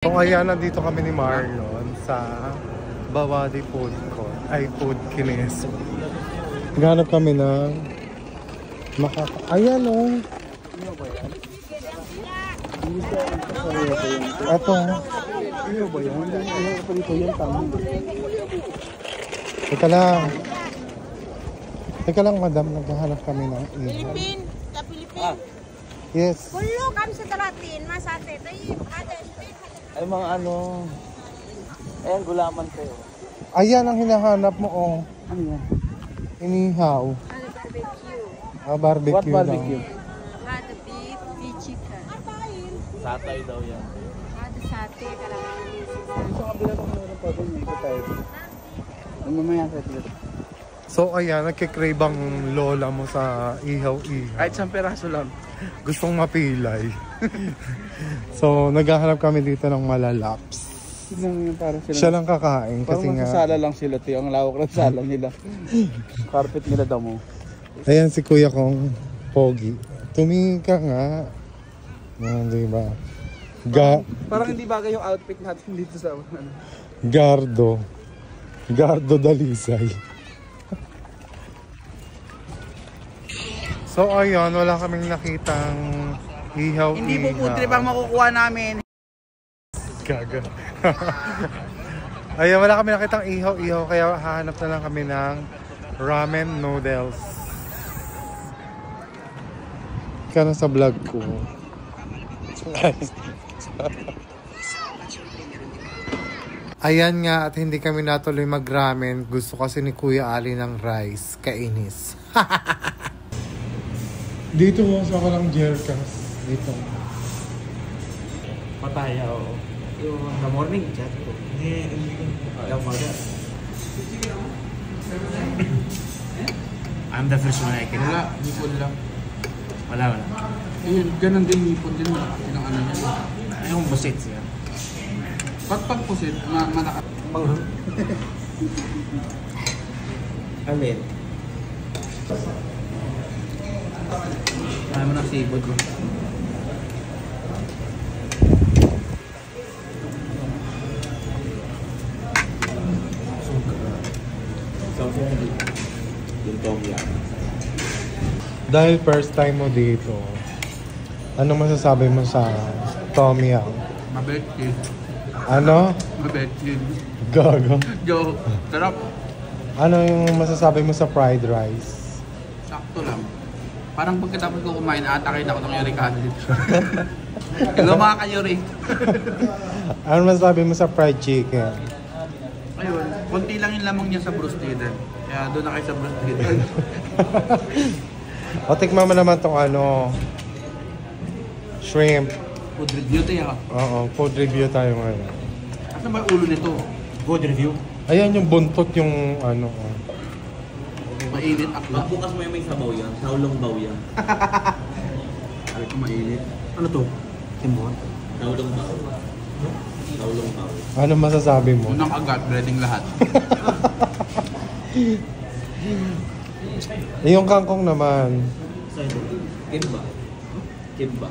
So ayan, nandito kami ni Marlon sa Bawadi Food Court, ay Food Kineso. Naghanap kami ng ayan o. Ito. Ano ba yan? Teka lang madam, naghahanap kami ng Philippine, sa Philippine. Yes. Kulo kami sa Talatin, masate. Ay mga ano, ayan gulaman kayo. Ayan ang hinahanap mo oh. Ano yan? Ano Inihaw. barbecue? Barbecue. What barbecue? Ada beef, beef chicken. Satay daw yan. Ada sate, kalamansi. Sa kabila ko meron pa doon, ikot tayo. Mamaya sa ito. So ayan, nagkikrave ang lola mo sa ihaw-ihaw. Kahit isang peraso lang. Gustong mapilay. So naghahanap kami dito ng malalaps. Parang sila. Siya lang kakain kasi Parang nga. masasala lang sila, Tiyo. Ang lawak ng sala nila. Carpet nila daw mo. Ayan si kuya kong Pogi. Tumingin ka nga. Yan, diba? Parang hindi bagay yung outfit natin dito sa ano. Gardo Dalisay. So ayun, wala kaming nakitang ihaw-ihaw. Hindi po food trip ang makukuha namin. Gaga. Ayun, wala kami nakitang ihaw-ihaw kaya hahanap na lang kami ng ramen noodles. Ika na sa vlog ko. Ayan nga at hindi kami natuloy mag-ramen. Gusto kasi ni Kuya Ali ng rice. Kainis. Dito mo sa kalang jerkas. Dito. Pataya, oo. Yung the morning, chat ko. Yung mother. I'm the first one I can. Wala, nipon lang. Wala. Ayun, ganun din nipon din. Yung ano niya. Yung busit siya. Pag pusit, manaka. Alin? Ayaw mo ng seafood ko. Dahil first time mo dito, ano masasabi mo sa Tom Yum? Mabait yun. Ano? Mabait yun. Gago. Joke. Sarap. Ano yung masasabi mo sa fried rice? Sakto lang. Parang pagkatapos ko kumain, atakain ako ng uric acid. Hello mga ka-yuri. Ano masasabi mo sa fried chicken? Ayun, konti lang yung lamang niya sa brustated. Kaya doon na kayo sa brustated. O tikman mo naman tong ano, shrimp. Food review tayo. Oo, food review tayo ngayon. Asan ba yung ulo nito? Good review. Ayan yung buntot yung ano. Mainit akla. Bukas mo yung may sabaw yan. Saulong baw yan. Alam ko mainit. Ano to? Timon? Saulong baw. Saulong baw. Ano masasabi mo? Unang agad, breading lahat. Yung kangkong naman. Kimba. Kimba.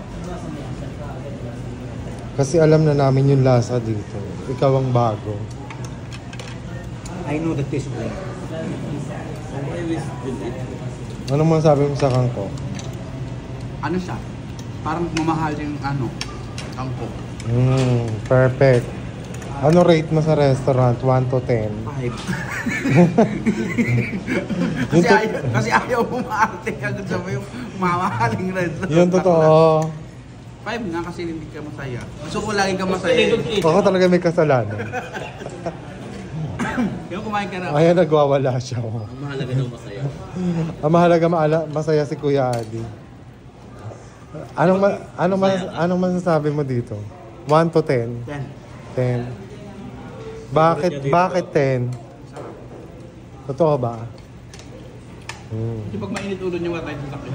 Kasi alam na namin yung lasa dito. Ikaw ang bago. I know the taste of it. Ano masasabi mo sa kangkong? Ano siya? Parang mamahal yung ano, tangko. Perfect. Ano rate mo sa restaurant? 1 to 10? 5. kasi ayaw mo maarte agad sa yung mamahaling restaurant. Yung totoo. 5 nga kasi hindi ka masaya. Gusto ko lagi ka masaya. Ako talaga may kasalanan. Yung kumain ka na. Ayan, nagwawala siya. Ang mahalaga daw masaya. Ang mahalaga masaya si Kuya Adi. Anong masasabi mo dito? 1 to 10? 10. Bakit 10? Totoo ba? Kasi pag mainit ulo niyo, wala tayong sasakyan.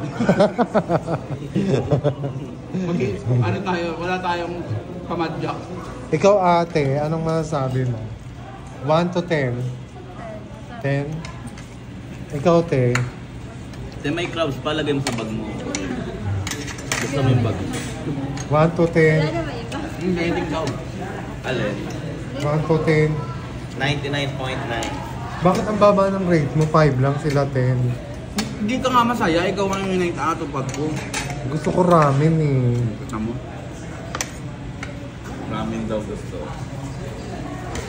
Ano tayo, wala tayong pamadyak. Ikaw ate, anong masasabi mo? 1 to 10? 10? Ikaw te? May crabs, palagay mo sa bag mo. Gusto mo yung bag. 1 to 10? Wala na ba iba? Hindi, hindi daw. Alin? 1 to 10. 99.9. Bakit ang baba ng rate mo? 5 lang, sila 10. Hindi ka nga masaya, ikaw ang yung naitutupad ko. Gusto ko ramen eh. Gusto mo? Ramen daw gusto.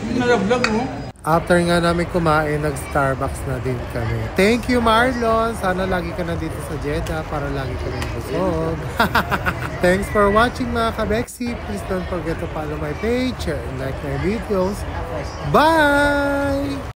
Hindi nalaglag mo. After nga namin kumain, nag-Starbucks na din kami. Thank you, Marlon! Sana lagi ka nandito sa Jeddah para lagi kami busog. Thanks for watching mga kabeksi. Please don't forget to follow my page, share and like my videos. Bye!